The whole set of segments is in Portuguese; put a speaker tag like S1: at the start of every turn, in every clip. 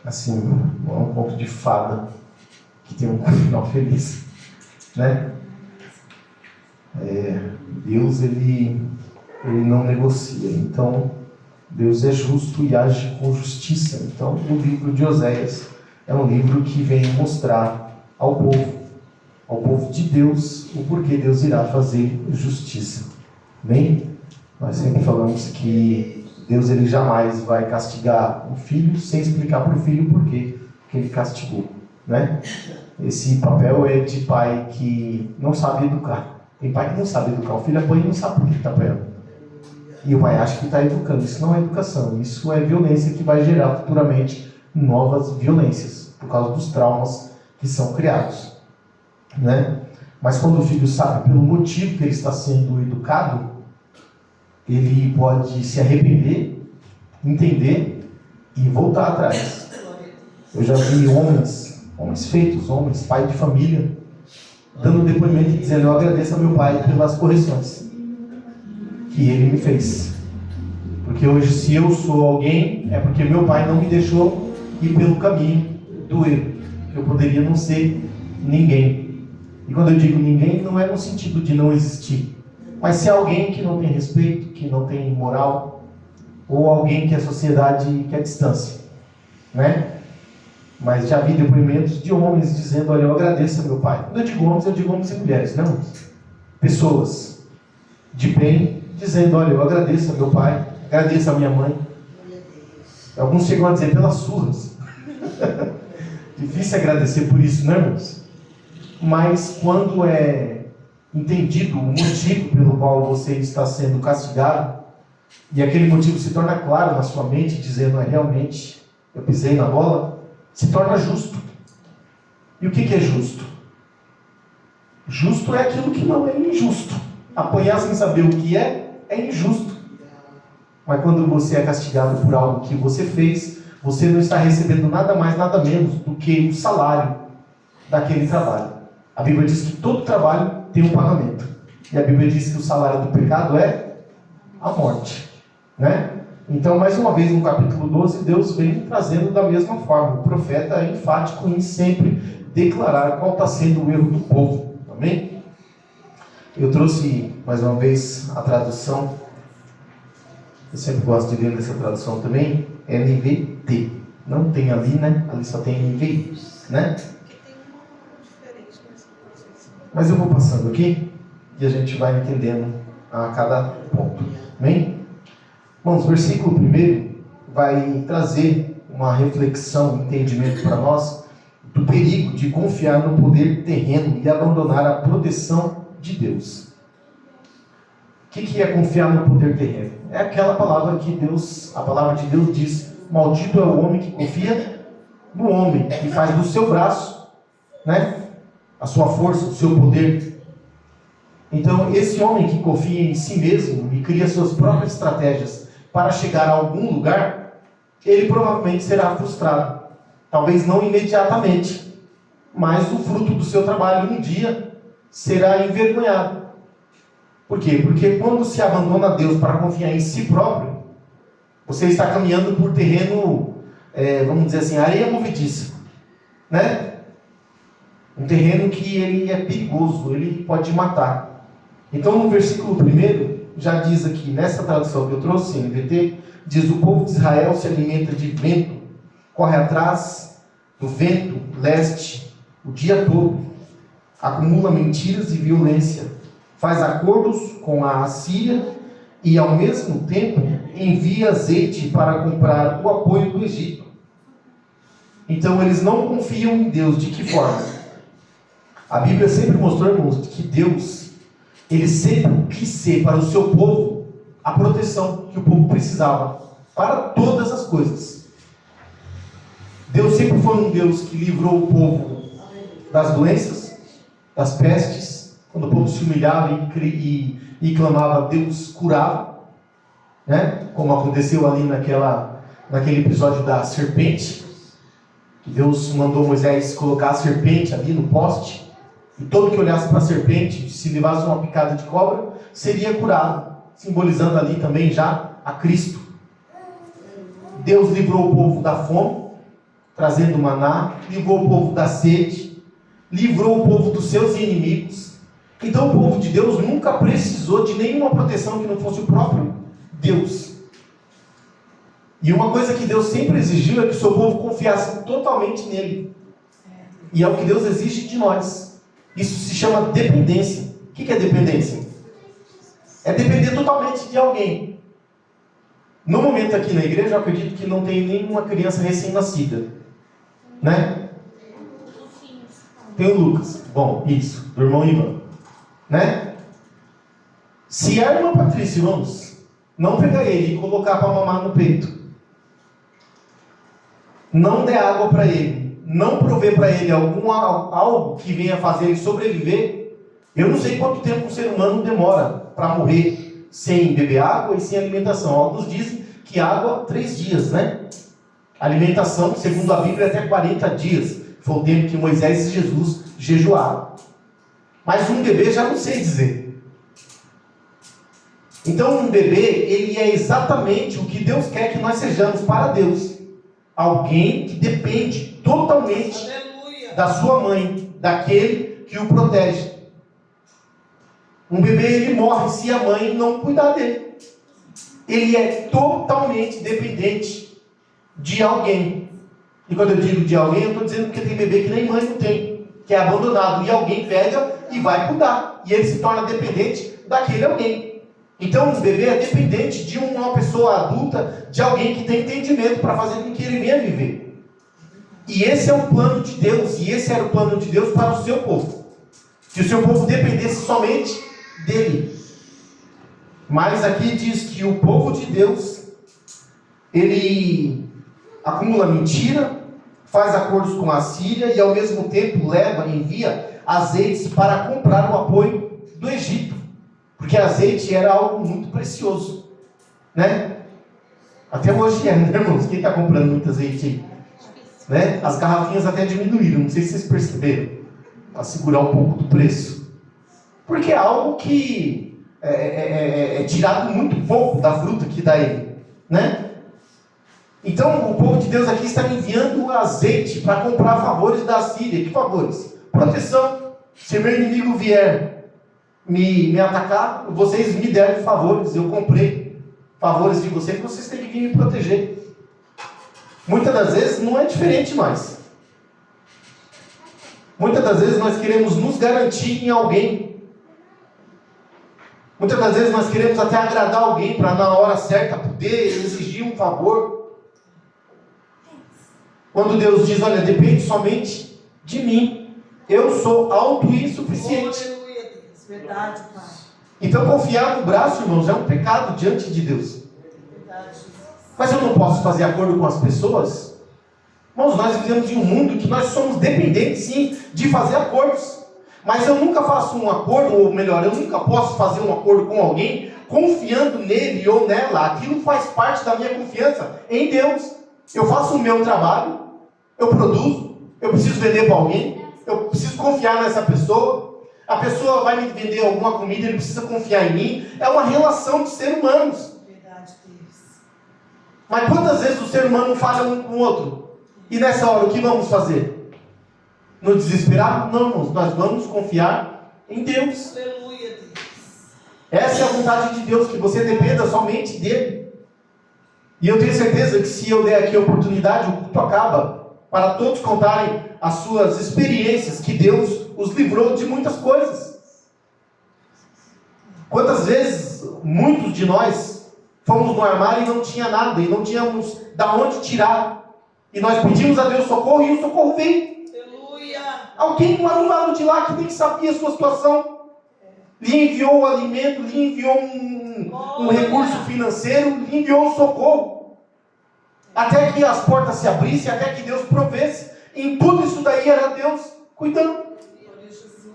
S1: assim, não é um conto de fada que tem um final feliz, né? Deus, ele não negocia. Então, Deus é justo e age com justiça. Então, o livro de Oséias é um livro que vem mostrar ao povo de Deus, o porquê Deus irá fazer justiça. Bem, nós sempre falamos que Deus, ele jamais vai castigar o filho sem explicar para o filho por que ele castigou, né? Esse papel é de pai que não sabe educar. Tem pai que não sabe educar. O filho apanha e não sabe por que está apanhando. E o pai acha que está educando. Isso não é educação. Isso é violência que vai gerar futuramente novas violências por causa dos traumas que são criados, né? Mas quando o filho sabe pelo motivo que ele está sendo educado, ele pode se arrepender, entender e voltar atrás. Eu já vi homens feitos, pai de família, dando depoimento e dizendo: eu agradeço ao meu pai pelas correções que ele me fez. Porque hoje, se eu sou alguém, é porque meu pai não me deixou ir pelo caminho do erro. Eu poderia não ser ninguém. E quando eu digo ninguém, não é no sentido de não existir. Mas se é alguém que não tem respeito, que não tem moral, ou alguém que a sociedade quer distância, né? Mas já vi depoimentos de homens dizendo: olha, eu agradeço ao meu pai. Quando eu digo homens e mulheres, não? Pessoas de bem dizendo: olha, eu agradeço ao meu pai, agradeço à minha mãe. Alguns chegam a dizer pelas surras. Difícil agradecer por isso, né, irmãos? Mas quando é entendido o motivo pelo qual você está sendo castigado, e aquele motivo se torna claro na sua mente, dizendo: realmente, eu pisei na bola, se torna justo. E o que é justo? Justo é aquilo que não é injusto. Apanhar sem saber o que é injusto. Mas quando você é castigado por algo que você fez, você não está recebendo nada mais, nada menos do que o salário daquele trabalho. A Bíblia diz que todo trabalho tem um pagamento. E a Bíblia diz que o salário do pecado é a morte, né? Então, mais uma vez, no capítulo 12, Deus vem trazendo da mesma forma. O profeta é enfático em sempre declarar qual está sendo o erro do povo. Amém? Eu trouxe, mais uma vez, a tradução. Eu sempre gosto de ler nessa tradução também. NVT. Não tem ali, né? Ali só tem NVI, né? Mas eu vou passando aqui e a gente vai entendendo a cada ponto. Amém? Irmãos, o versículo 1 vai trazer uma reflexão, um entendimento para nós do perigo de confiar no poder terreno e abandonar a proteção de Deus. O que é confiar no poder terreno? É aquela palavra que a palavra de Deus diz: maldito é o homem que confia no homem, que faz do seu braço, né, a sua força, o seu poder. Então, esse homem que confia em si mesmo e cria suas próprias estratégias para chegar a algum lugar, ele provavelmente será frustrado. Talvez não imediatamente, mas o fruto do seu trabalho um dia será envergonhado. Por quê? Porque quando se abandona a Deus para confiar em si próprio, você está caminhando por terreno, vamos dizer assim, areia movediça, né? Um terreno que ele é perigoso, ele pode matar. Então, no versículo 1, já diz aqui, nessa tradução que eu trouxe, NVT, diz: o povo de Israel se alimenta de vento, corre atrás do vento leste o dia todo, acumula mentiras e violência, faz acordos com a Assíria e, ao mesmo tempo, envia azeite para comprar o apoio do Egito. Então, eles não confiam em Deus. De que forma? A Bíblia sempre mostrou, irmãos, que Deus, ele sempre quis ser para o seu povo a proteção que o povo precisava para todas as coisas. Deus sempre foi um Deus que livrou o povo das doenças, das pestes. Quando o povo se humilhava e clamava, Deus curava, né? Como aconteceu ali naquele episódio da serpente, que Deus mandou Moisés colocar a serpente ali no poste. E todo que olhasse para a serpente, se levasse uma picada de cobra, seria curado, simbolizando ali também já a Cristo. Deus livrou o povo da fome, trazendo maná, livrou o povo da sede, livrou o povo dos seus inimigos. Então o povo de Deus nunca precisou de nenhuma proteção que não fosse o próprio Deus. E uma coisa que Deus sempre exigiu é que o seu povo confiasse totalmente nele. E é o que Deus exige de nós. Isso se chama dependência. O que é dependência? É depender totalmente de alguém. No momento aqui na igreja, eu acredito que não tem nenhuma criança recém-nascida. Né? Tem o Lucas. Bom, isso. Do irmão Ivan. Né? Se a irmã Patrícia, irmãos, não pegar ele e colocar para mamar no peito, não der água para ele, não prover para ele algo que venha fazer ele sobreviver, eu não sei quanto tempo um ser humano demora para morrer sem beber água e sem alimentação. Alguns dizem que água, 3 dias, né? Alimentação, segundo a Bíblia, até 40 dias. Foi o tempo que Moisés e Jesus jejuaram. Mas um bebê já não sei dizer. Então um bebê, ele é exatamente o que Deus quer que nós sejamos para Deus. Alguém que depende totalmente da sua mãe, daquele que o protege. Um bebê, ele morre se a mãe não cuidar dele. Ele é totalmente dependente de alguém. E quando eu digo de alguém, eu estou dizendo porque tem bebê que nem mãe não tem, que é abandonado, e alguém pega e vai cuidar, e ele se torna dependente daquele alguém. Então o bebê é dependente de uma pessoa adulta, de alguém que tem entendimento para fazer com que ele venha viver. E esse é o plano de Deus, e esse era o plano de Deus para o seu povo, que o seu povo dependesse somente dele. Mas aqui diz que o povo de Deus, ele acumula mentira, faz acordos com a Síria e ao mesmo tempo envia azeites para comprar o apoio do Egito, porque azeite era algo muito precioso, né? Até hoje né, irmãos? Quem está comprando muito azeite aí? Né? As garrafinhas até diminuíram, não sei se vocês perceberam, para segurar um pouco do preço, porque é algo que é tirado muito pouco da fruta que dá ele, né? Então o povo de Deus aqui está enviando azeite para comprar favores da Síria. Que favores? Proteção. Se meu inimigo vier me atacar, vocês me deram favores. Eu comprei favores de vocês, vocês têm que vir me proteger. Muitas das vezes não é diferente mais. Muitas das vezes nós queremos nos garantir em alguém. Muitas das vezes nós queremos até agradar alguém para na hora certa poder exigir um favor. Quando Deus diz, olha, depende somente de mim. Eu sou autossuficiente.
S2: Verdade, Pai.
S1: Então confiar no braço, irmãos, é um pecado diante de Deus.
S2: Verdade.
S1: Mas eu não posso fazer acordo com as pessoas? Irmãos, nós vivemos em um mundo que nós somos dependentes, sim, de fazer acordos. Mas eu nunca faço um acordo, ou melhor, eu nunca posso fazer um acordo com alguém confiando nele ou nela. Aquilo faz parte da minha confiança em Deus. Eu faço o meu trabalho, eu produzo, eu preciso vender para alguém, eu preciso confiar nessa pessoa. A pessoa vai me vender alguma comida, ele precisa confiar em mim. É uma relação de seres humanos.
S2: Verdade, Deus.
S1: Mas quantas vezes o ser humano falha um com o outro? E nessa hora, o que vamos fazer? Nos desesperar? Não, irmãos, nós vamos confiar em Deus.
S2: Aleluia, Deus.
S1: Essa é a vontade de Deus, que você dependa somente dele. E eu tenho certeza que se eu der aqui a oportunidade, o culto acaba, para todos contarem as suas experiências, que Deus os livrou de muitas coisas. Quantas vezes, muitos de nós, fomos no armário e não tinha nada, e não tínhamos da onde tirar. E nós pedimos a Deus socorro, e o socorro veio.
S2: Aleluia.
S1: Alguém lá do lado de lá que nem sabia a sua situação, lhe enviou o alimento, lhe enviou um recurso financeiro, lhe enviou um socorro. Até que as portas se abrissem, até que Deus provesse. Em tudo isso daí era Deus cuidando.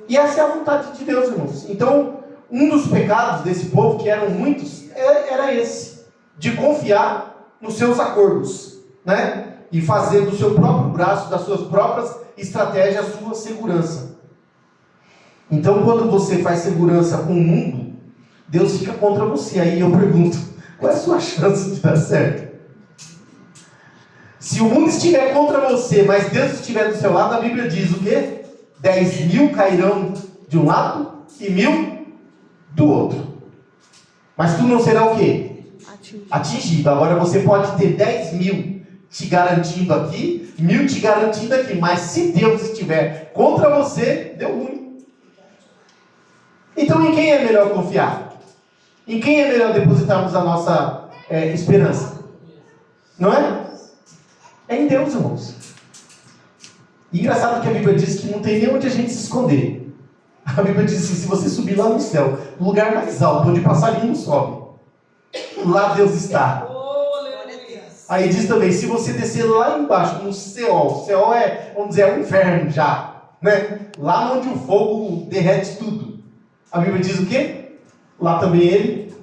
S1: E essa é a vontade de Deus, irmãos. Então, um dos pecados desse povo, que eram muitos, era esse. De confiar nos seus acordos, né? E fazer do seu próprio braço, das suas próprias estratégias, a sua segurança. Então, quando você faz segurança com o mundo, Deus fica contra você. Aí eu pergunto, qual é a sua chance de dar certo? Se o mundo estiver contra você, mas Deus estiver do seu lado, a Bíblia diz o quê? 10.000 cairão de um lado e 1.000 do outro. Mas tu não será o quê? Atingido. Agora você pode ter 10.000 te garantindo aqui, 1.000 te garantindo aqui. Mas se Deus estiver contra você, deu ruim. Então em quem é melhor confiar? Em quem é melhor depositarmos a nossa esperança? Não é? É em Deus, irmãos. E engraçado que a Bíblia diz que não tem nem onde a gente se esconder. A Bíblia diz assim, se você subir lá no céu, no lugar mais alto, onde o passarinho não sobe, lá Deus está. Aí diz também, se você descer lá embaixo, no Seol, Seol é, vamos dizer, é o inferno já, né? Lá onde o fogo derrete tudo. A Bíblia diz o quê? Lá também Ele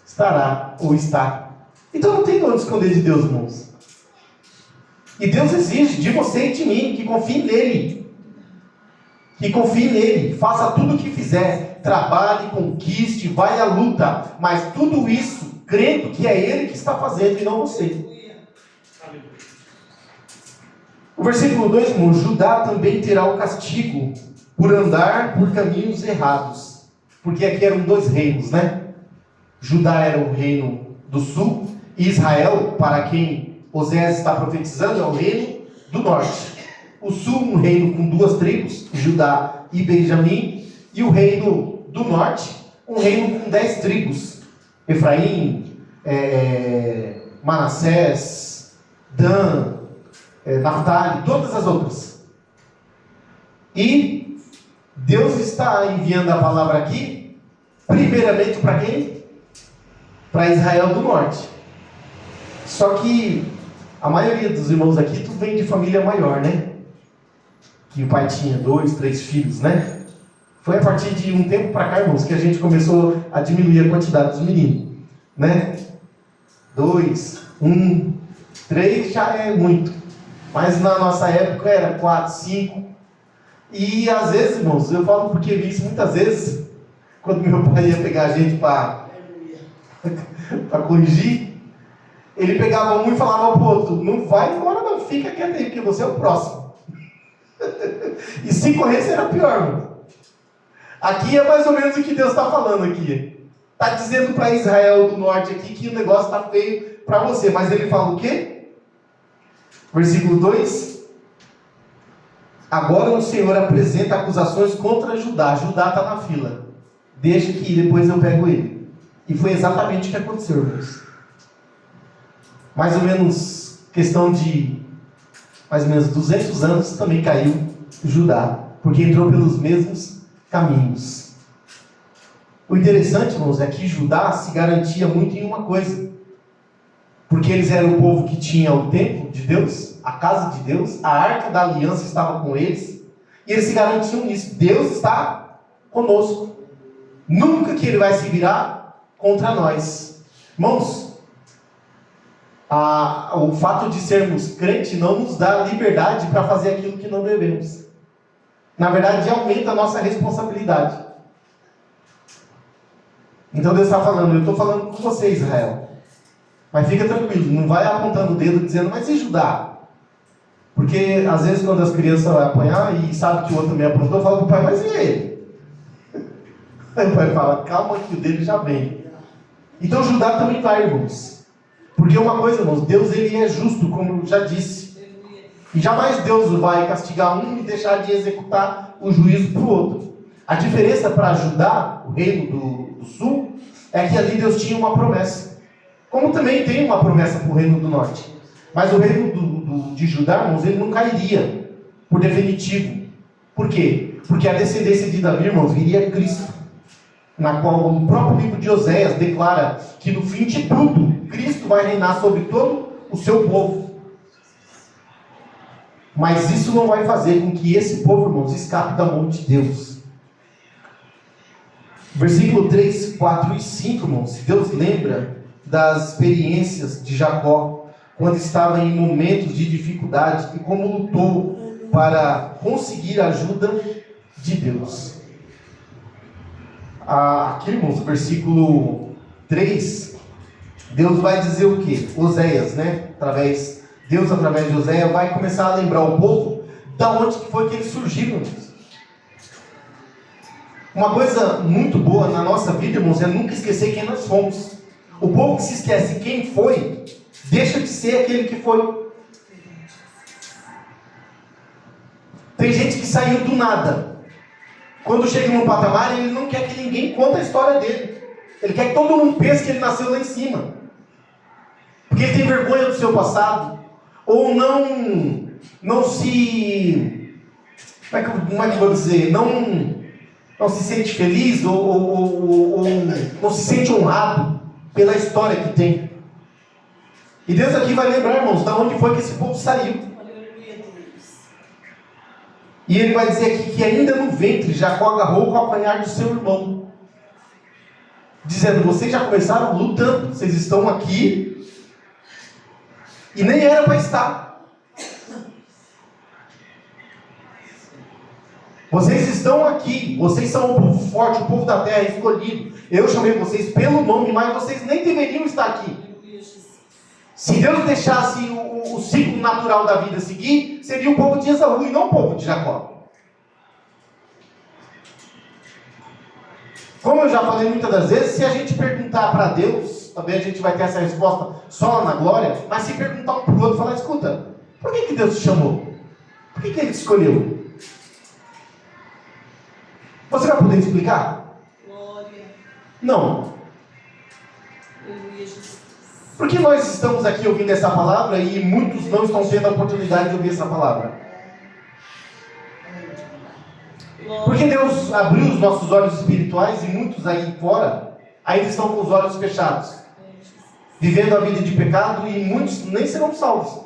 S1: estará, ou está. Então não tem onde esconder de Deus, irmãos. E Deus exige de você e de mim que confie nele. Que confie nele. Faça tudo o que fizer. Trabalhe, conquiste, vai à luta. Mas tudo isso, crendo que é Ele que está fazendo e não você. O versículo 2, irmão, Judá também terá o castigo por andar por caminhos errados. Porque aqui eram 2 reinos, né? Judá era o reino do sul. E Israel, para quem Oséias está profetizando, é o reino do norte. O sul, um reino com 2 tribos, Judá e Benjamim. E o reino do norte, um reino com 10 tribos. Efraim, Manassés, Dan, Naftali, todas as outras. E Deus está enviando a palavra aqui, primeiramente para quem? Para Israel do norte. Só que a maioria dos irmãos aqui, tudo vem de família maior, né? Que o pai tinha 2, 3 filhos, né? Foi a partir de um tempo para cá, irmãos, que a gente começou a diminuir a quantidade dos meninos, né? 2, 1, 3 já é muito. Mas na nossa época era 4, 5. E às vezes, irmãos, eu falo porque vi isso muitas vezes, quando meu pai ia pegar a gente para corrigir, ele pegava um e falava para o outro, não vai embora não, fica quieto aí, porque você é o próximo. E se corresse era pior, irmão. Aqui é mais ou menos o que Deus está falando aqui. Está dizendo para Israel do norte aqui que o negócio está feio para você. Mas ele fala o quê? Versículo 2. Agora o Senhor apresenta acusações contra Judá. Judá está na fila. Deixa que depois eu pego ele. E foi exatamente o que aconteceu, irmãos. Mais ou menos, questão de mais ou menos 200 anos também caiu Judá. Porque entrou pelos mesmos caminhos. O interessante, irmãos, é que Judá se garantia muito em uma coisa. Porque eles eram o povo que tinha o templo de Deus, a casa de Deus, a arca da aliança estava com eles, e eles se garantiam nisso. Deus está conosco. Nunca que Ele vai se virar contra nós. Irmãos, o fato de sermos crentes não nos dá liberdade para fazer aquilo que não devemos. Na verdade, aumenta a nossa responsabilidade. Então Deus está falando, eu estou falando com você, Israel. Mas fica tranquilo, não vai apontando o dedo dizendo, mas e Judá? Porque às vezes quando as crianças vão apanhar e sabe que o outro também aprontou, fala para o pai, mas e ele? Aí o pai fala, calma que o dele já vem. Então Judá também vai, irmãos. Porque uma coisa, irmãos, Deus ele é justo, como eu já disse. E jamais Deus vai castigar um e deixar de executar o juízo para o outro. A diferença para Judá, o reino do sul, é que ali Deus tinha uma promessa. Como também tem uma promessa para o reino do norte. Mas o reino de Judá, irmãos, ele não cairia por definitivo. Por quê? Porque a descendência de Davi, irmãos, viria Cristo. Na qual o próprio livro de Oséias declara que no fim de tudo, Cristo vai reinar sobre todo o seu povo. Mas isso não vai fazer com que esse povo, irmãos, escape da mão de Deus. Versículo 3, 4 e 5, irmãos. Deus lembra das experiências de Jacó, quando estava em momentos de dificuldade e como lutou para conseguir a ajuda de Deus. Aqui, irmãos, versículo 3, Deus vai dizer o quê? Oséias, né? Através Deus, através de Oséias, vai começar a lembrar o povo da onde que foi que eles surgiram. Uma coisa muito boa na nossa vida, irmãos, é nunca esquecer quem nós fomos. O povo que se esquece quem foi, deixa de ser aquele que foi. Tem gente que saiu do nada. Quando chega num patamar, ele não quer que ninguém conte a história dele. Ele quer que todo mundo pense que ele nasceu lá em cima. Porque ele tem vergonha do seu passado. Ou não se... Como é que eu vou dizer? Não se sente feliz ou não se sente honrado pela história que tem. E Deus aqui vai lembrar, irmãos, de onde foi que esse povo saiu. E ele vai dizer aqui que ainda no ventre Jacó agarrou o calcanhar do seu irmão, dizendo: vocês já começaram lutando, vocês estão aqui e nem era para estar. Vocês estão aqui, vocês são o povo forte, o povo da terra escolhido. Eu chamei vocês pelo nome, mas vocês nem deveriam estar aqui. Se Deus deixasse o ciclo natural da vida seguir, seria o povo de Esaú e não o povo de Jacó. Como eu já falei muitas das vezes, se a gente perguntar para Deus, também a gente vai ter essa resposta só lá na glória, mas se perguntar um para o outro, falar: escuta, por que Deus te chamou? Por que Ele te escolheu? Você vai poder explicar?
S2: Glória.
S1: Não.
S2: Aleluia, Jesus.
S1: Por que nós estamos aqui ouvindo essa palavra e muitos não estão tendo a oportunidade de ouvir essa palavra? Porque Deus abriu os nossos olhos espirituais e muitos aí fora ainda estão com os olhos fechados, vivendo a vida de pecado, e muitos nem serão salvos.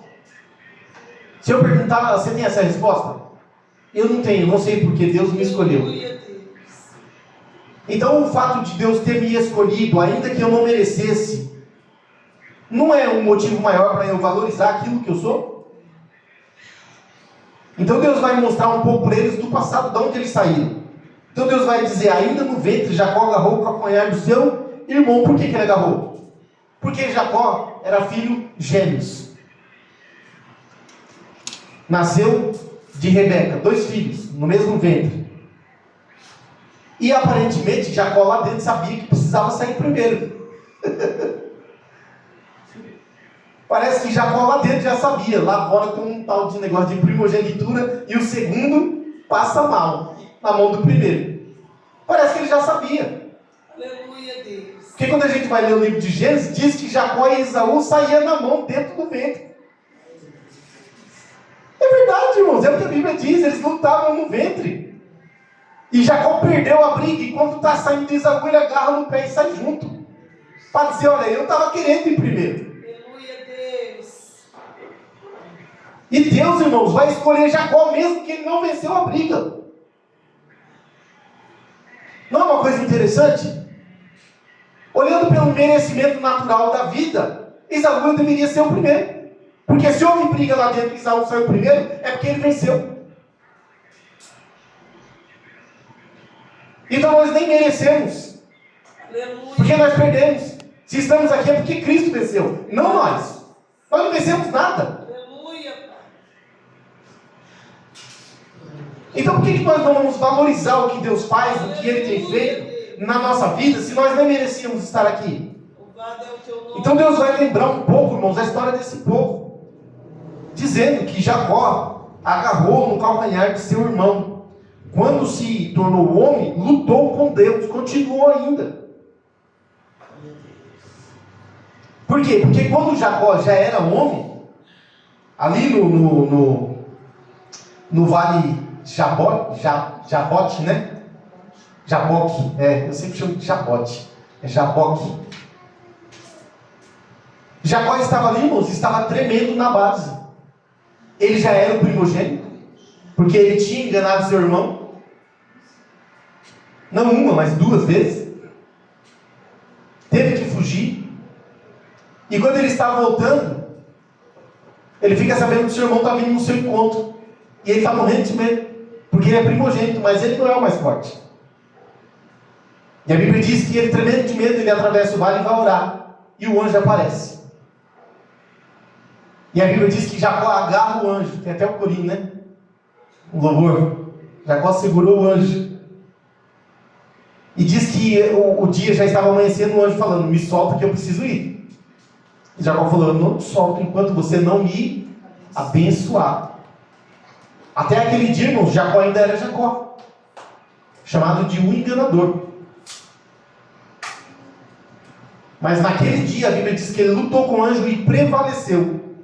S1: Se eu perguntar, você tem essa resposta? Eu não tenho, não sei porque Deus me escolheu. Então o fato de Deus ter me escolhido, ainda que eu não merecesse, não é um motivo maior para eu valorizar aquilo que eu sou? Então Deus vai mostrar um pouco para eles do passado, de onde eles saíram. Então Deus vai dizer: ainda no ventre Jacó agarrou o calcanhar do seu irmão. Por que ele agarrou? Porque Jacó era filho gêmeos. Nasceu de Rebeca, 2 filhos, no mesmo ventre. E aparentemente Jacó lá dentro sabia que precisava sair primeiro. Parece que Jacó lá dentro já sabia. Lá fora tem um tal de negócio de primogenitura, e o segundo passa mal na mão do primeiro. Parece que ele já sabia.
S2: Aleluia, Deus.
S1: Porque quando a gente vai ler o livro de Gênesis, diz que Jacó e Esaú saíam na mão dentro do ventre. É verdade, irmãos, é o que a Bíblia diz, eles lutavam no ventre. E Jacó perdeu a briga, e quando está saindo de Esaú, ele agarra no pé e sai junto. Para dizer: olha, eu estava querendo ir primeiro.
S2: Aleluia, Deus.
S1: E Deus, irmãos, vai escolher Jacó mesmo que ele não venceu a briga. Não é uma coisa interessante? Olhando pelo merecimento natural da vida, Esaú deveria ser o primeiro. Porque se houve briga lá dentro e Esaú saiu primeiro, é porque ele venceu. Então nós nem merecemos.
S2: Aleluia.
S1: Porque nós perdemos. Se estamos aqui é porque Cristo venceu, não nós. Nós não vencemos nada.
S2: Aleluia, Pai.
S1: Então por que nós não vamos valorizar o que Deus faz, o que Ele tem feito na nossa vida, se nós nem merecíamos estar aqui?
S2: Louvado é o teu nome.
S1: Então Deus vai lembrar um pouco, irmãos, a história desse povo, dizendo que Jacó agarrou no calcanhar de seu irmão. Quando se tornou homem, lutou com Deus, continuou ainda. Por quê? Porque quando Jacó já era homem, ali no vale Jaboque, né? Jaboque, eu sempre chamo de Jabote, é Jaboque. Jacó estava ali, irmãos, estava tremendo na base. Ele já era o primogênito, porque ele tinha enganado seu irmão. Não uma, mas 2 vezes. Teve que fugir. E quando ele está voltando, ele fica sabendo que seu irmão está vindo no seu encontro. E ele está morrendo de medo, porque ele é primogênito, mas ele não é o mais forte. E a Bíblia diz que ele, tremendo de medo, ele atravessa o vale e vai orar. E o anjo aparece. E a Bíblia diz que Jacó agarra o anjo. Tem até o corinho, né? O louvor. Jacó segurou o anjo. E diz que o dia já estava amanhecendo, o anjo falando, me solta que eu preciso ir. E Jacó falou, eu não te solto enquanto você não me abençoar. Até aquele dia, irmãos, Jacó ainda era Jacó. Chamado de um enganador. Mas naquele dia a Bíblia diz que ele lutou com o anjo e prevaleceu.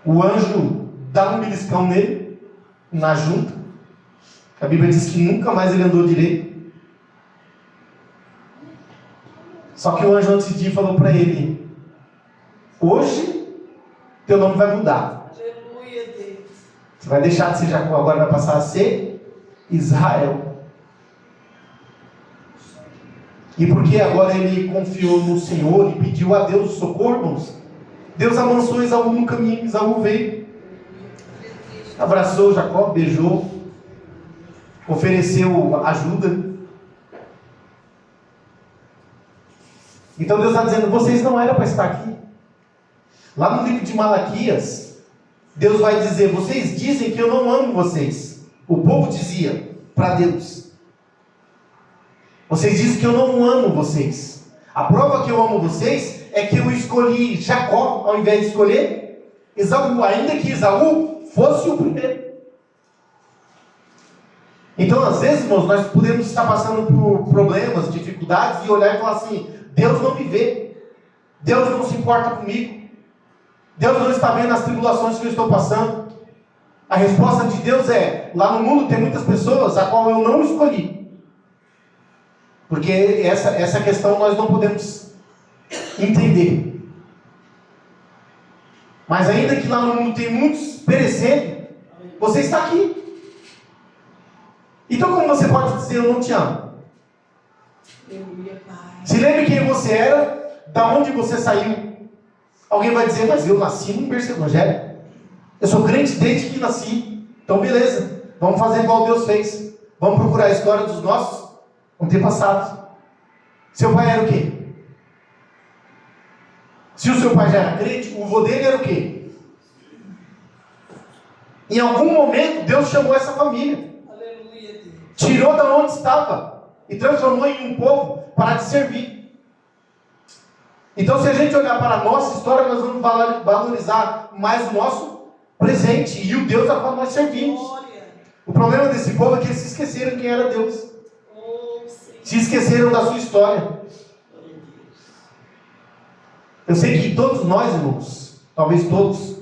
S1: O anjo dá um beliscão nele, na junta. A Bíblia diz que nunca mais ele andou direito. Só que o anjo antes de ir falou para ele, hoje teu nome vai mudar.
S2: Aleluia, Deus.
S1: Você vai deixar de ser Jacó, agora vai passar a ser Israel. E porque agora ele confiou no Senhor e pediu a Deus socorro, irmãos, Deus amansou Esaú no caminho. Esaú veio, abraçou Jacó, beijou, ofereceu ajuda. Então Deus está dizendo, vocês não eram para estar aqui. Lá no livro de Malaquias, Deus vai dizer, vocês dizem que eu não amo vocês. O povo dizia para Deus, vocês dizem que eu não amo vocês. A prova que eu amo vocês é que eu escolhi Jacó ao invés de escolher Esaú, ainda que Esaú fosse o primeiro. Então, às vezes, irmãos, nós podemos estar passando por problemas, dificuldades, e olhar e falar assim, Deus não me vê, Deus não se importa comigo, Deus não está vendo as tribulações que eu estou passando. A resposta de Deus é, lá no mundo tem muitas pessoas a qual eu não escolhi. Porque essa questão nós não podemos entender. Mas ainda que lá no mundo tem muitos perecendo, você está aqui. Então como você pode dizer eu não te amo? Se lembre quem você era, da onde você saiu. Alguém vai dizer, mas eu nasci num berço evangélico. Eu sou crente desde que nasci. Então beleza, vamos fazer igual Deus fez. Vamos procurar a história dos nossos antepassados. Seu pai era o quê? Se o seu pai já era crente, o avô dele era o quê? Em algum momento Deus chamou essa família.
S2: Aleluia, Deus.
S1: Tirou da onde estava e transformou em um povo para te servir. Então, se a gente olhar para a nossa história, nós vamos valorizar mais o nosso presente e o Deus a qual nós servimos.
S2: Glória.
S1: O problema desse povo é que eles se esqueceram quem era Deus.
S2: Oh, Senhor.
S1: Se esqueceram da sua história. Eu sei que todos nós, irmãos, talvez todos,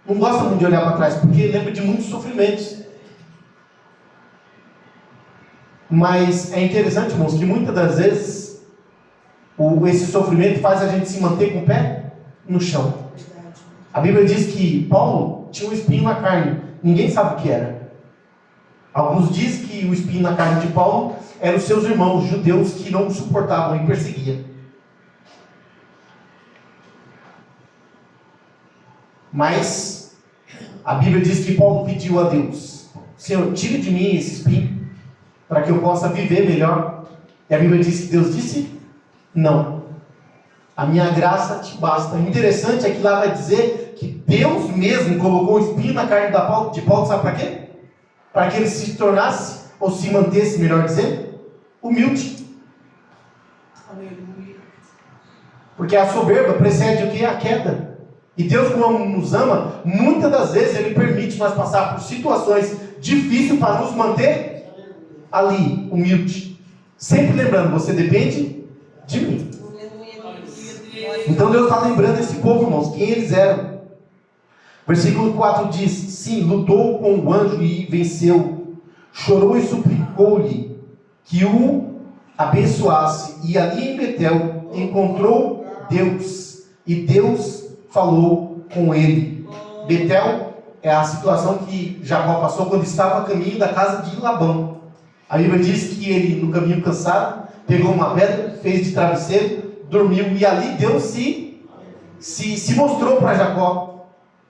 S1: não gostam muito de olhar para trás, porque lembra de muitos sofrimentos. Mas é interessante, irmãos, que muitas das vezes esse sofrimento faz a gente se manter com o pé no chão. A Bíblia diz que Paulo tinha um espinho na carne. Ninguém sabe o que era. Alguns dizem que o espinho na carne de Paulo eram os seus irmãos judeus que não o suportavam e perseguiam. Mas a Bíblia diz que Paulo pediu a Deus, Senhor, tire de mim esse espinho, para que eu possa viver melhor. E a Bíblia diz que Deus disse, não, a minha graça te basta. O interessante é que lá vai dizer que Deus mesmo colocou o espinho na carne de Paulo, sabe para quê? Para que ele se tornasse, ou se mantesse, melhor dizendo, humilde.
S2: Aleluia.
S1: Porque a soberba precede o que? A queda. E Deus, como nos ama, muitas das vezes Ele permite nós passar por situações difíceis para nos manter ali, humilde. Sempre lembrando, você depende de mim. Então Deus está lembrando esse povo, irmãos, quem eles eram. Versículo 4 diz, sim, lutou com o anjo e venceu. Chorou e suplicou-lhe que o abençoasse. E ali em Betel encontrou Deus. E Deus falou com ele. Betel é a situação que Jacó passou quando estava a caminho da casa de Labão. A Bíblia diz que ele, no caminho cansado, pegou uma pedra, fez de travesseiro, dormiu, e ali Deus se mostrou para Jacó.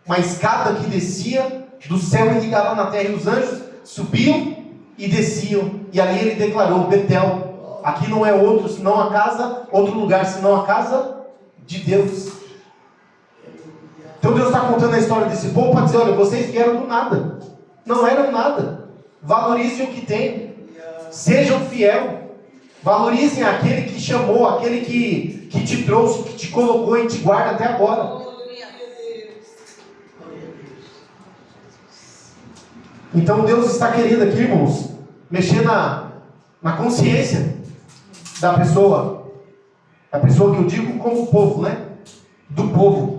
S1: Uma escada que descia do céu e ligava na terra, e os anjos subiam e desciam, e ali ele declarou, Betel, aqui não é outro senão a casa, outro lugar senão a casa de Deus. Então Deus está contando a história desse povo para dizer, olha, vocês vieram do nada. Não eram nada. Valorizem o que tem. Sejam fiel. Valorizem aquele que chamou, aquele que te trouxe, que te colocou e te guarda até agora.
S2: Glória a Deus.
S1: Então Deus está querendo aqui, irmãos, mexer na consciência da pessoa. A pessoa que eu digo como povo, né? Do povo.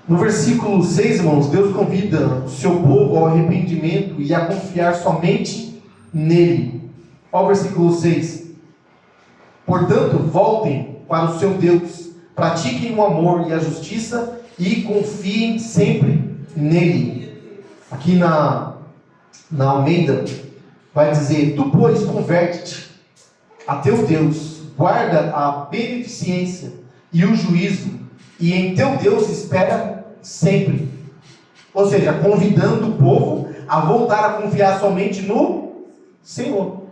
S1: No versículo 6, irmãos, Deus convida o seu povo ao arrependimento e a confiar somente nele. Olha o versículo 6. Portanto, voltem para o seu Deus, pratiquem o amor e a justiça e confiem sempre nele. Aqui na Almeida vai dizer: tu, pois, converte-te a teu Deus, guarda a beneficência e o juízo, e em teu Deus espera sempre. Ou seja, convidando o povo a voltar a confiar somente no Senhor.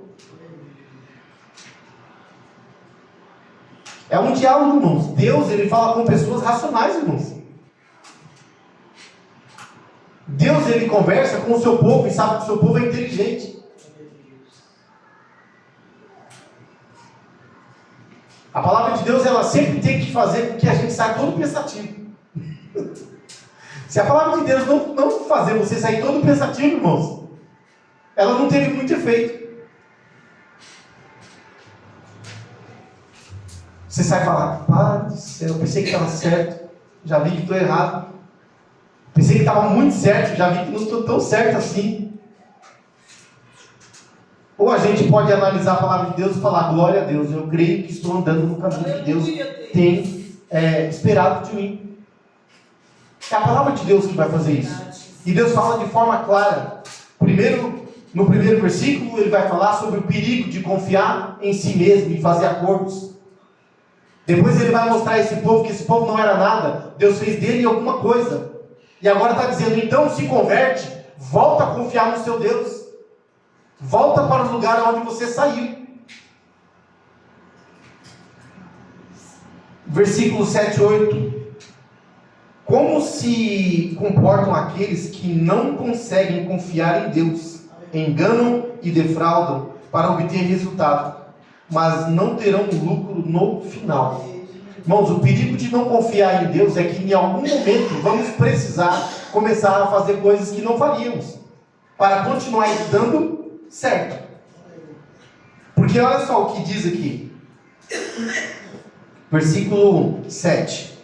S1: É um diálogo, irmãos. Deus, ele fala com pessoas racionais, irmãos. Deus, ele conversa com o seu povo e sabe que o seu povo é inteligente. A palavra de Deus, ela sempre tem que fazer com que a gente saia todo pensativo. Se a palavra de Deus não fazer você sair todo pensativo, irmãos, ela não teve muito efeito. Você sai e fala: pai do céu, eu pensei que estava certo, já vi que estou errado. Pensei que estava muito certo, já vi que não estou tão certo assim. Ou a gente pode analisar a palavra de Deus e falar: glória a Deus, eu creio que estou andando no caminho que Deus tem esperado de mim. É a palavra de Deus que vai fazer isso. E Deus fala de forma clara. No primeiro versículo, ele vai falar sobre o perigo de confiar em si mesmo e fazer acordos. Depois ele vai mostrar a esse povo que esse povo não era nada. Deus fez dele alguma coisa. E agora está dizendo: então se converte, volta a confiar no seu Deus. Volta para o lugar onde você saiu. Versículo 7 e 8. Como se comportam aqueles que não conseguem confiar em Deus, enganam e defraudam para obter resultado, mas não terão lucro no final. Irmãos, o perigo de não confiar em Deus é que em algum momento vamos precisar começar a fazer coisas que não faríamos, para continuar dando certo. Porque olha só o que diz aqui, versículo 7.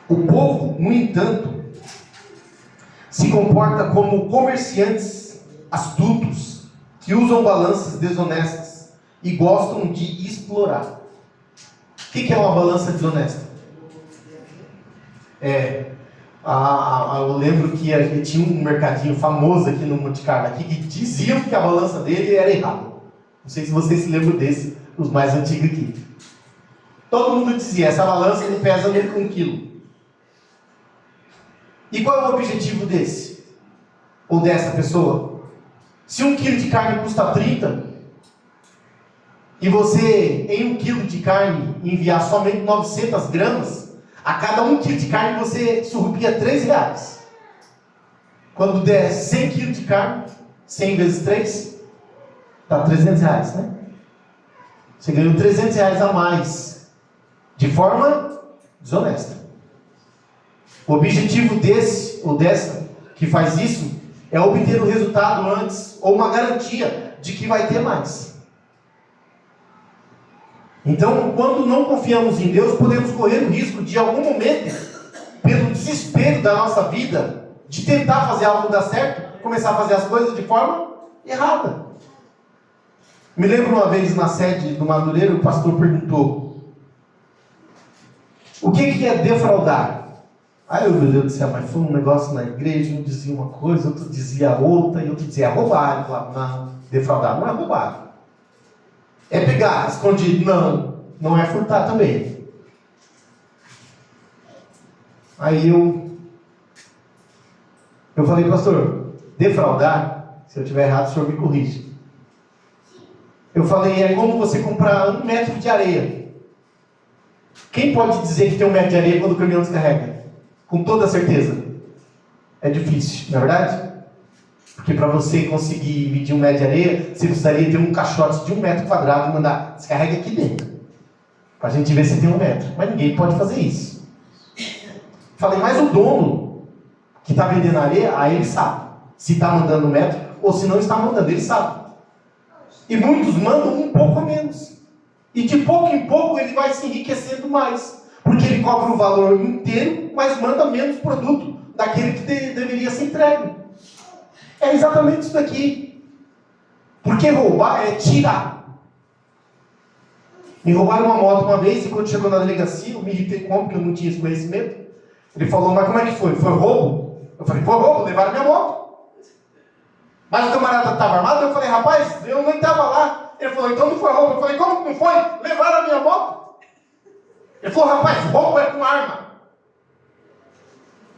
S1: O povo, no entanto, se comporta como comerciantes astutos, que usam balanças desonestas e gostam de explorar. O que é uma balança desonesta? Eu lembro que tinha um mercadinho famoso aqui no Monte Carlo, aqui, que diziam que a balança dele era errada. Não sei se vocês se lembram desse, os mais antigos aqui. Todo mundo dizia: essa balança não pesa nem com 1 quilo. E qual é o objetivo desse? Ou dessa pessoa? Se 1 quilo de carne custa 30, e você, em 1 quilo de carne, enviar somente 900 gramas, a cada 1 quilo de carne você surrupia R$3. Quando der 100 quilos de carne, 100 vezes 3, dá R$300, né? Você ganhou R$300 a mais, de forma desonesta. O objetivo desse ou dessa que faz isso é obter o resultado antes, ou uma garantia de que vai ter mais. Então, quando não confiamos em Deus, podemos correr o risco de, em algum momento, pelo desespero da nossa vida, de tentar fazer algo dar certo, começar a fazer as coisas de forma errada. Me lembro uma vez na sede do Madureira, o pastor perguntou: o que é defraudar? Aí, meu Deus do céu, mas foi um negócio na igreja, um dizia uma coisa, outro dizia outra, e outro dizia roubar. Ele falava: não, defraudar não é roubar. É pegar escondido? Não é furtar também. Aí eu falei: pastor, defraudar, se eu estiver errado, o senhor me corrige. Eu falei: é como você comprar 1 metro de areia. Quem pode dizer que tem 1 metro de areia quando o caminhão descarrega? Com toda certeza. É difícil, não é verdade? Porque para você conseguir medir 1 metro de areia, você precisaria ter um caixote de 1 metro quadrado e mandar, descarrega aqui dentro. Para a gente ver se tem 1 metro. Mas ninguém pode fazer isso. Falei, mas o dono que está vendendo areia, aí ele sabe. Se está mandando 1 metro ou se não está mandando, ele sabe. E muitos mandam um pouco a menos. E de pouco em pouco ele vai se enriquecendo mais. Porque ele cobra o valor inteiro, mas manda menos produto daquele que deveria ser entregue. É exatamente isso daqui. Porque roubar é tirar. Me roubaram uma moto uma vez e quando chegou na delegacia, eu me irritei com porque eu não tinha esse conhecimento. Ele falou, mas como é que foi? Foi roubo? Eu falei, foi roubo, levaram minha moto. Mas o camarada estava armado, eu falei, rapaz, eu não estava lá. Ele falou, então não foi roubo. Eu falei, como que não foi? Levaram a minha moto. Ele falou, rapaz, roubo é com arma.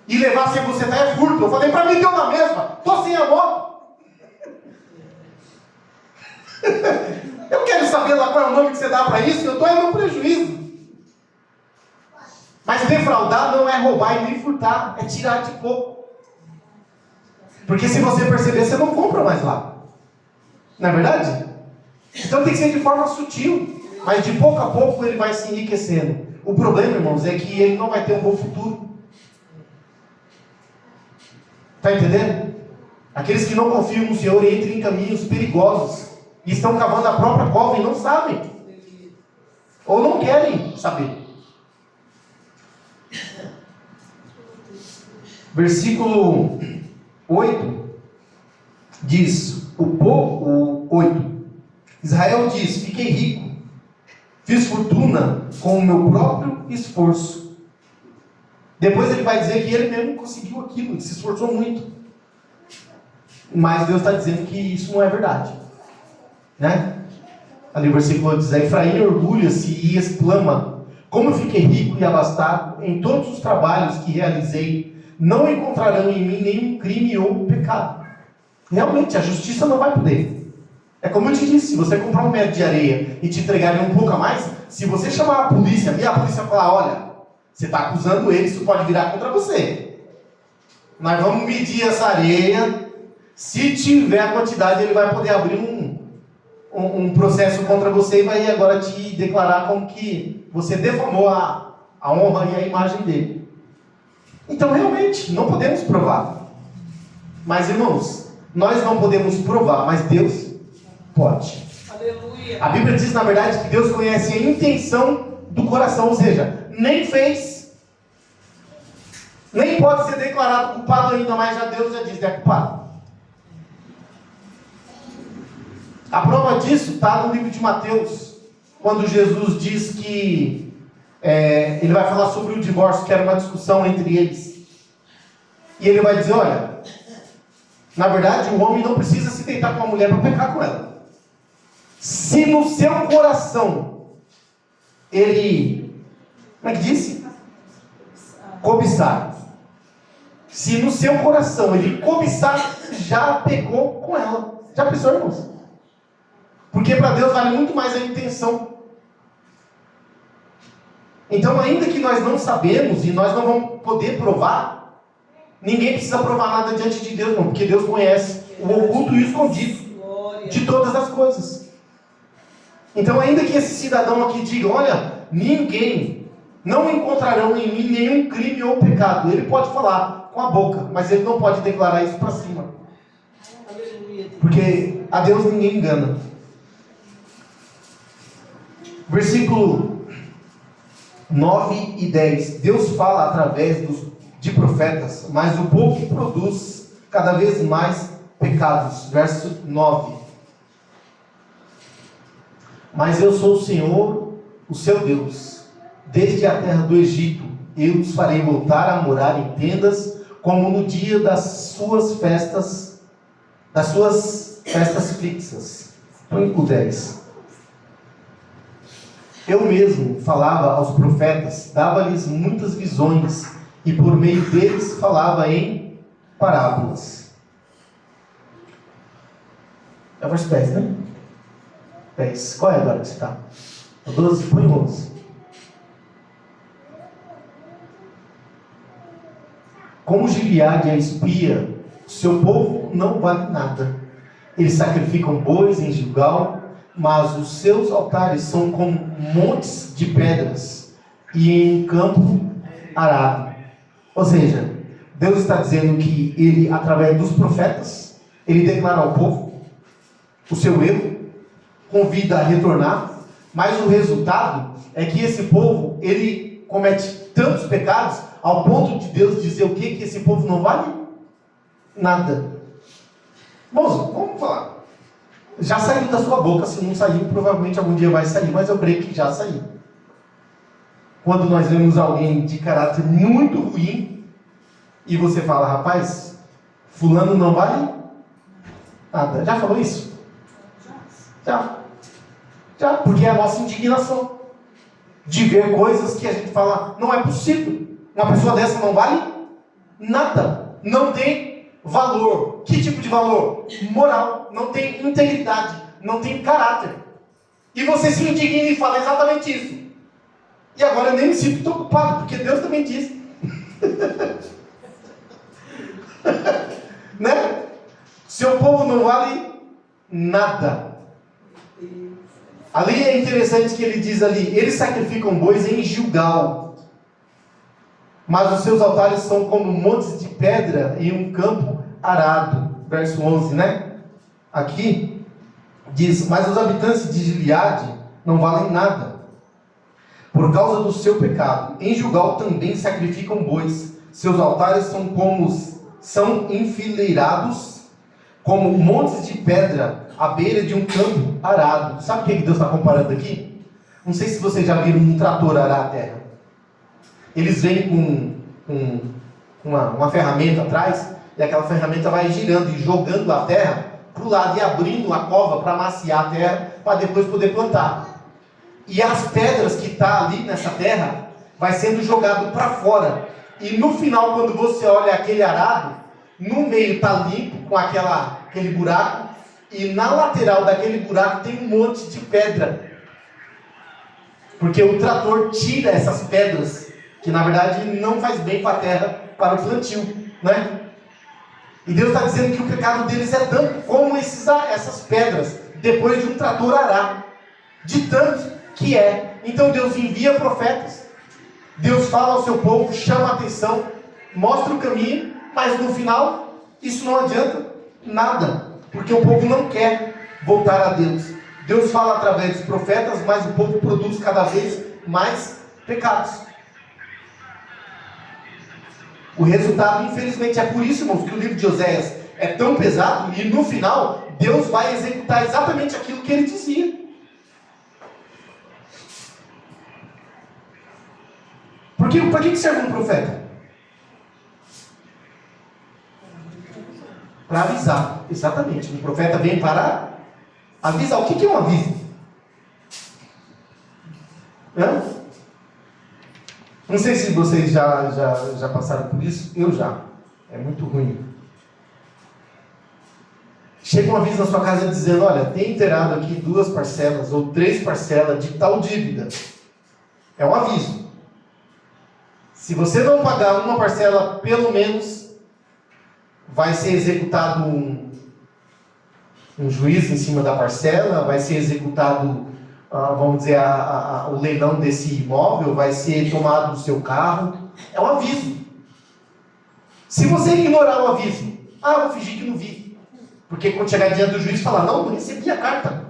S1: E levar sem você tá é furto. Eu falei, para mim deu na mesma. Estou sem a moto. Eu quero saber lá qual é o nome que você dá para isso, eu estou indo no prejuízo. Mas defraudar não é roubar e nem furtar, é tirar de pouco. Porque se você perceber, você não compra mais lá. Não é verdade? Então tem que ser de forma sutil. Mas de pouco a pouco ele vai se enriquecendo. O problema, irmãos, é que ele não vai ter um bom futuro. Está entendendo? Aqueles que não confiam no Senhor entram em caminhos perigosos. E estão cavando a própria cova e não sabem. Ou não querem saber. Versículo 8 diz, o 8, Israel diz, fiquei rico, fiz fortuna com o meu próprio esforço. Depois ele vai dizer que ele mesmo conseguiu aquilo, ele se esforçou muito. Mas Deus está dizendo que isso não é verdade. Né? Ali o versículo diz, Efraim orgulha-se e exclama, como fiquei rico e abastado em todos os trabalhos que realizei, não encontrarão em mim nenhum crime ou pecado. Realmente, a justiça não vai poder. É como eu te disse, se você comprar 1 metro de areia e te entregarem um pouco a mais, se você chamar a polícia e a polícia falar, olha, você está acusando ele, isso pode virar contra você. Nós vamos medir essa areia, se tiver a quantidade, ele vai poder abrir um processo contra você e vai agora te declarar como que você defamou a honra e a imagem dele. Então, realmente, não podemos provar. Mas, irmãos, nós não podemos provar, mas Deus pode.
S2: Aleluia.
S1: A Bíblia diz, na verdade, que Deus conhece a intenção do coração, ou seja, nem fez, nem pode ser declarado culpado ainda, mas já Deus já diz, é culpado. A prova disso está no livro de Mateus, quando Jesus diz que ele vai falar sobre o divórcio, que era uma discussão entre eles. E ele vai dizer, olha, na verdade o homem não precisa se deitar com a mulher para pecar com ela. Se no seu coração ele, como é que disse? Cobiçar. Se no seu coração ele cobiçar, já pecou com ela. Já pensou, irmãos? Porque para Deus vale muito mais a intenção. Então, ainda que nós não sabemos e nós não vamos poder provar, ninguém precisa provar nada diante de Deus, não, porque Deus conhece o oculto e o escondido de todas as coisas. Então, ainda que esse cidadão aqui diga, olha, ninguém, não encontrarão em mim nenhum crime ou pecado. Ele pode falar com a boca, mas ele não pode declarar isso para cima. Porque a Deus ninguém engana. Versículo 9 e 10. Deus fala através de profetas, mas o povo produz cada vez mais pecados. Verso 9. Mas eu sou o Senhor, o seu Deus. Desde a terra do Egito, eu os farei voltar a morar em tendas, como no dia das suas festas fixas. O 10. Eu mesmo falava aos profetas, dava-lhes muitas visões, e por meio deles falava em parábolas. É o verso 10, né? 10. Qual é agora que você está? 12, põe 11. Como Gileade é espia, seu povo não vale nada. Eles sacrificam bois em Gilgal, mas os seus altares são como montes de pedras e em campo arado. Ou seja, Deus está dizendo que ele, através dos profetas, ele declara ao povo o seu erro, convida a retornar, mas o resultado é que esse povo, ele comete tantos pecados ao ponto de Deus dizer o quê? Que esse povo não vale nada. Moço, vamos falar. Já saiu da sua boca, se não saiu, provavelmente algum dia vai sair, mas eu creio que já saiu. Quando nós vemos alguém de caráter muito ruim, e você fala, rapaz, fulano não vale nada. Já falou isso? Já, porque é a nossa indignação de ver coisas que a gente fala, não é possível. Uma pessoa dessa não vale nada. Não tem valor. Que tipo de valor? Moral. Não tem integridade. Não tem caráter. E você se indigna e fala exatamente isso. E agora eu nem me sinto tão culpado, porque Deus também diz. Né? Seu povo não vale nada. Ali é interessante que ele diz ali, eles sacrificam bois em Gilgal, mas os seus altares são como montes de pedra em um campo arado. Verso 11, né? Aqui diz, mas os habitantes de Gileade não valem nada, por causa do seu pecado. Em Gilgal também sacrificam bois, seus altares são enfileirados como montes de pedra à beira de um campo arado. Sabe o que Deus está comparando aqui? Não sei se vocês já viram um trator arar a terra. Eles vêm com uma ferramenta atrás, e aquela ferramenta vai girando e jogando a terra para o lado e abrindo a cova para amaciar a terra, para depois poder plantar. E as pedras que estão ali nessa terra vai sendo jogado para fora. E no final, quando você olha aquele arado, no meio está limpo com aquele buraco, e na lateral daquele buraco tem um monte de pedra. Porque o trator tira essas pedras, que na verdade não faz bem para a terra, para o plantio, né? E Deus está dizendo que o pecado deles é tanto como essas pedras, depois de um trator arar, de tanto que é. Então Deus envia profetas, Deus fala ao seu povo, chama a atenção, mostra o caminho, mas no final, isso não adianta nada. Porque o povo não quer voltar a Deus. Deus fala através dos profetas, mas o povo produz cada vez mais pecados. O resultado, infelizmente, é por isso, irmãos, que o livro de Oséias é tão pesado, e no final, Deus vai executar exatamente aquilo que ele dizia. Porque para que serve um profeta? Para avisar, exatamente. O profeta vem para avisar. O que é um aviso? Não sei se vocês já passaram por isso. Eu já. É muito ruim. Chega um aviso na sua casa dizendo, olha, tem inteirado aqui 2 parcelas ou 3 parcelas de tal dívida. É um aviso. Se você não pagar uma parcela, pelo menos vai ser executado um juízo em cima da parcela, vai ser executado, vamos dizer, o leilão desse imóvel, vai ser tomado o seu carro. É um aviso. Se você ignorar o aviso, vou fingir que não vi. Porque quando chegar diante do juiz, falar, não recebi a carta.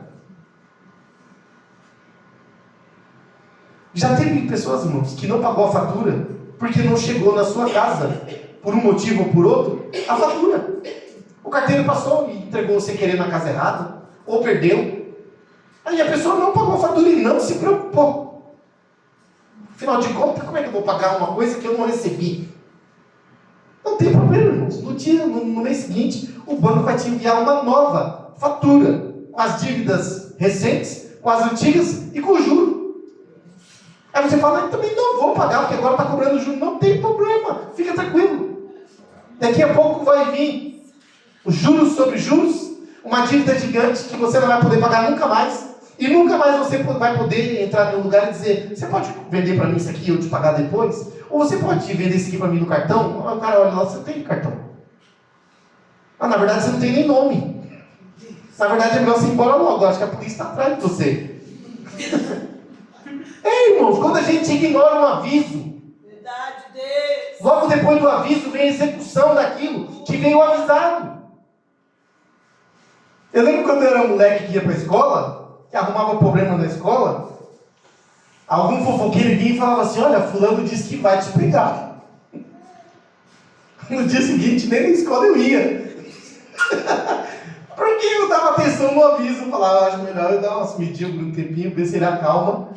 S1: Já teve pessoas, irmãos, que não pagou a fatura porque não chegou na sua casa, por um motivo ou por outro, a fatura. O carteiro passou e entregou sem querer na casa errada, ou perdeu. Aí a pessoa não pagou a fatura e não se preocupou. Afinal de contas, como é que eu vou pagar uma coisa que eu não recebi? Não tem problema, irmãos. No mês seguinte, o banco vai te enviar uma nova fatura, com as dívidas recentes, com as antigas e com o juro. Aí você fala, eu também não vou pagar, porque agora está cobrando juros. Não tem problema, fica tranquilo. Daqui a pouco vai vir os juros sobre juros, uma dívida gigante que você não vai poder pagar nunca mais. E nunca mais você vai poder entrar no lugar e dizer, você pode vender para mim isso aqui e eu te pagar depois? Ou você pode vender isso aqui para mim no cartão? Aí o cara olha lá, você tem cartão. Na verdade você não tem nem nome. Na verdade é melhor você ir embora logo, eu acho que a polícia está atrás de você. Irmãos, quando a gente ignora um aviso,
S2: Verdade, Deus.
S1: logo depois do aviso vem a execução daquilo que veio avisado. Eu lembro quando eu era moleque que ia para a escola, que arrumava problema na escola, algum fofoqueiro vinha e falava assim, olha, fulano disse que vai te pegar. No dia seguinte, nem na escola eu ia. Porque eu dava atenção no aviso, eu falava, acho melhor eu dar umas medidas por um tempinho, ver se ele acalma,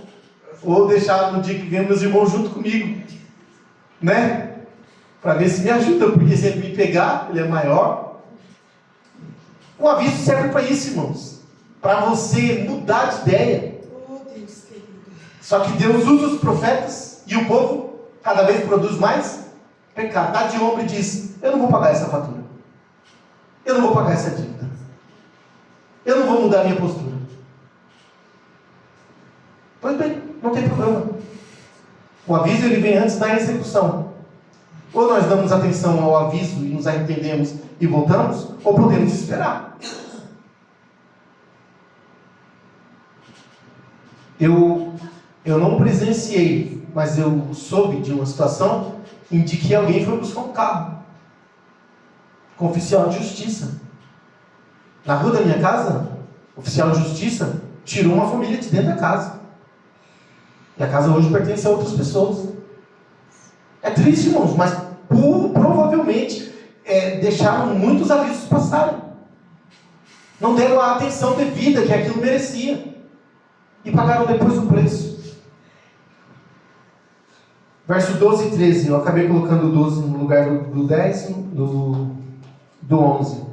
S1: ou deixar no dia que vem meus irmãos junto comigo, né? Para ver se me ajuda, porque se ele me pegar, ele é maior. O aviso serve para isso, irmãos, para você mudar de ideia.
S2: Oh, Deus querido.
S1: Só que Deus usa os profetas e o povo cada vez produz mais pecado. Dá de ombro e diz, eu não vou pagar essa fatura, eu não vou pagar essa dívida, eu não vou mudar a minha postura. Pois bem, não tem problema. O aviso ele vem antes da execução. Ou nós damos atenção ao aviso e nos arrependemos e voltamos, ou podemos esperar. Eu não presenciei, mas eu soube de uma situação em que alguém foi buscar um carro com oficial de justiça. Na rua da minha casa, o oficial de justiça tirou uma família de dentro da casa. E a casa hoje pertence a outras pessoas. É triste, irmãos, mas provavelmente deixaram muitos avisos passarem. Não deram a atenção devida que aquilo merecia. E pagaram depois o preço. Verso 12 e 13. Eu acabei colocando o 12 no lugar do 10, do 11.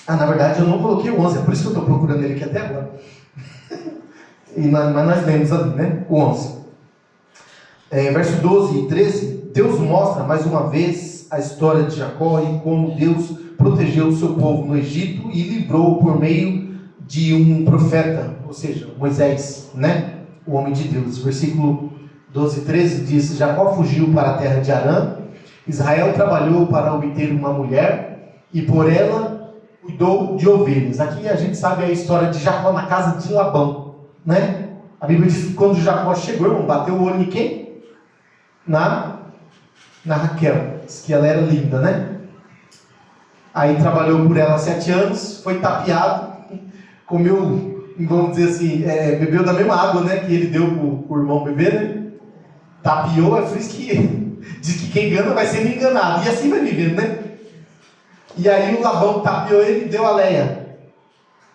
S1: Na verdade eu não coloquei o 11, é por isso que eu estou procurando ele aqui até agora. Mas nós lemos ali, né? O 11. Verso 12 e 13. Deus mostra mais uma vez a história de Jacó e como Deus protegeu o seu povo no Egito e livrou por meio de um profeta, ou seja, Moisés, né? O homem de Deus. Versículo 12 e 13 diz, Jacó fugiu para a terra de Harã, Israel trabalhou para obter uma mulher e por ela cuidou de ovelhas. Aqui a gente sabe a história de Jacó na casa de Labão, né? A Bíblia diz que quando Jacó chegou, irmão, bateu o olho em quem? Na Raquel, diz que ela era linda, né? Aí trabalhou por ela 7 anos, foi tapeado, comeu, vamos dizer assim, bebeu da mesma água, né, que ele deu pro irmão beber, né? Tapeou, é por isso que diz que quem engana vai sendo enganado, e assim vai vivendo, né? E aí o Labão tapeou ele e deu a Leia.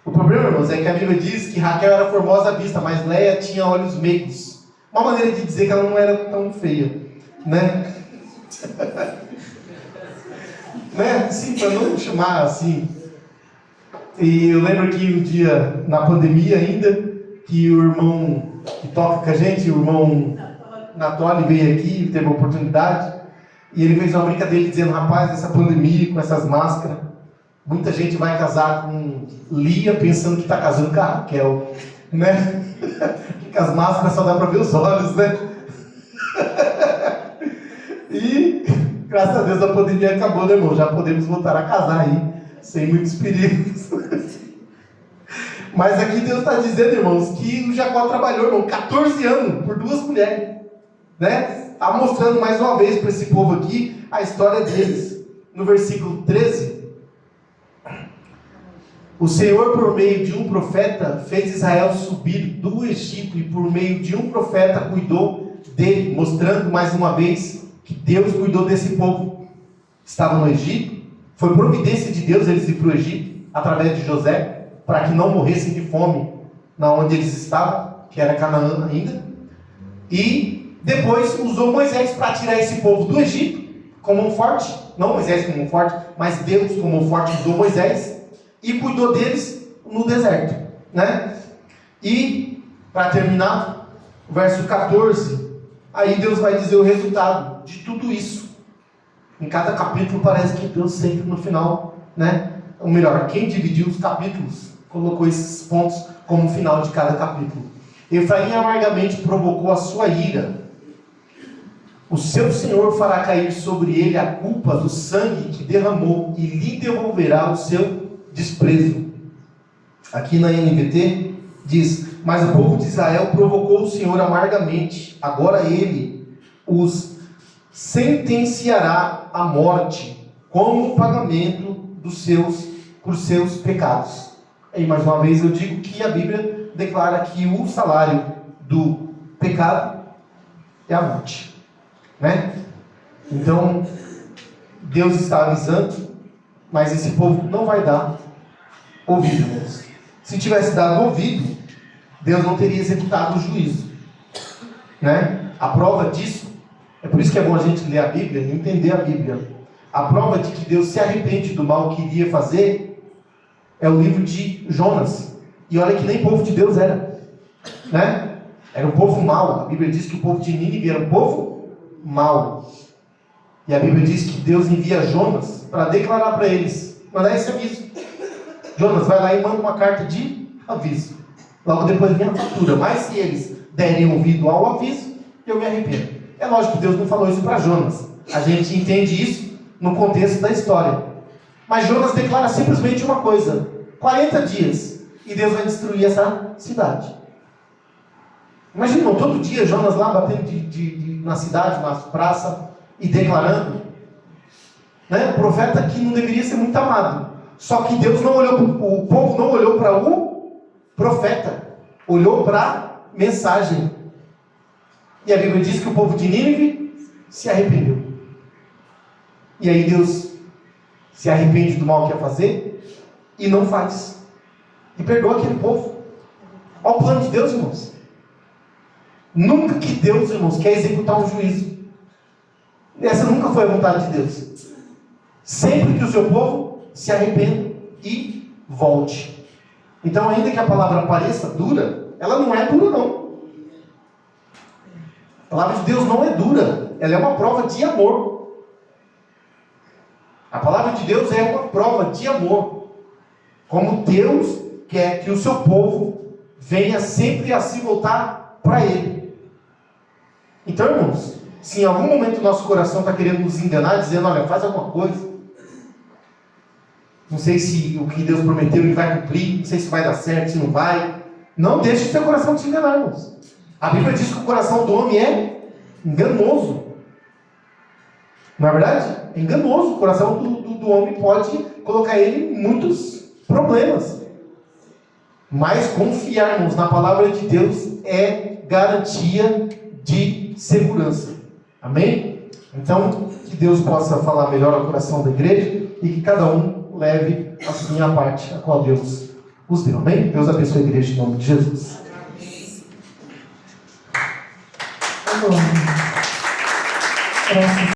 S1: O problema, irmãos, é que a Bíblia diz que Raquel era formosa à vista, mas Leia tinha olhos meigos. Uma maneira de dizer que ela não era tão feia, né? Né? Sim, para não chamar assim. E eu lembro que um dia, na pandemia ainda, que o irmão que toca com a gente, o irmão Natoli veio aqui, teve a oportunidade, e ele fez uma brincadeira dizendo, rapaz, essa pandemia, com essas máscaras, muita gente vai casar com Lia pensando que está casando com a Raquel, né? Porque as máscaras só dá para ver os olhos, né? E graças a Deus a pandemia acabou, né, irmão? Já podemos voltar a casar aí, sem muitos perigos. Mas aqui Deus está dizendo, irmãos, que o Jacó trabalhou, irmão, 14 anos por 2 mulheres, né? Está mostrando mais uma vez para esse povo aqui a história deles. No versículo 13, o Senhor, por meio de um profeta, fez Israel subir do Egito e por meio de um profeta cuidou dele, mostrando mais uma vez que Deus cuidou desse povo que estava no Egito. Foi providência de Deus eles ir para o Egito, através de José, para que não morressem de fome na onde eles estavam, que era Canaã ainda. E depois usou Moisés para tirar esse povo do Egito, como um forte, não Moisés como um forte, mas Deus como um forte usou Moisés, e cuidou deles no deserto, né? E, para terminar, o verso 14, aí Deus vai dizer o resultado de tudo isso. Em cada capítulo parece que Deus sempre no final, né? Ou melhor, quem dividiu os capítulos colocou esses pontos como final de cada capítulo. Efraim amargamente provocou a sua ira. O seu Senhor fará cair sobre ele a culpa do sangue que derramou e lhe devolverá o seu desprezo. Aqui na NVT diz: mas o povo de Israel provocou o Senhor amargamente. Agora ele os sentenciará à morte como pagamento por seus pecados. E mais uma vez eu digo que a Bíblia declara que o salário do pecado é a morte, né? Então Deus está avisando, mas esse povo não vai dar ouvido, irmãos. Se tivesse dado ouvido, Deus não teria executado o juízo, né? A prova disso, é por isso que é bom a gente ler a Bíblia e entender a Bíblia. A prova de que Deus se arrepende do mal que iria fazer é o livro de Jonas. E olha que nem povo de Deus era, né? Era um povo mau. A Bíblia diz que o povo de Nínive era um povo mau. E a Bíblia diz que Deus envia Jonas para declarar para eles, mandar esse aviso. Jonas vai lá e manda uma carta de aviso. Logo depois vem a fatura. Mas se eles derem ouvido ao aviso, eu me arrependo. É lógico que Deus não falou isso para Jonas. A gente entende isso no contexto da história. Mas Jonas declara simplesmente uma coisa: 40 dias e Deus vai destruir essa cidade. Imagina, todo dia Jonas lá batendo na cidade, na praça, e declarando, né? O profeta que não deveria ser muito amado. Só que Deus não olhou, o povo não olhou para o profeta, olhou para a mensagem. E a Bíblia diz que o povo de Nínive se arrependeu. E aí Deus se arrepende do mal que ia fazer e não faz. E perdoa aquele povo. Olha o plano de Deus, irmãos. Nunca que Deus, irmãos, quer executar um juízo. Essa nunca foi a vontade de Deus. Sempre que o seu povo se arrependa e volte. Então, ainda que a palavra pareça dura, ela não é dura, não. A palavra de Deus não é dura. Ela é uma prova de amor. A palavra de Deus é uma prova de amor. Como Deus quer que o seu povo venha sempre a se voltar para Ele. Então, irmãos, se em algum momento o nosso coração está querendo nos enganar, dizendo: olha, faz alguma coisa, não sei se o que Deus prometeu Ele vai cumprir, não sei se vai dar certo, se não vai, não deixe o seu coração te enganar, irmãos. A Bíblia diz que o coração do homem é enganoso. Não é verdade? É enganoso. O coração do homem pode colocar ele em muitos problemas. Mas confiarmos na palavra de Deus é garantia de segurança. Amém? Então, que Deus possa falar melhor ao coração da igreja e que cada um leve assim a parte a qual Deus os deu. Amém? Deus abençoe a igreja em nome de Jesus.
S3: Amém.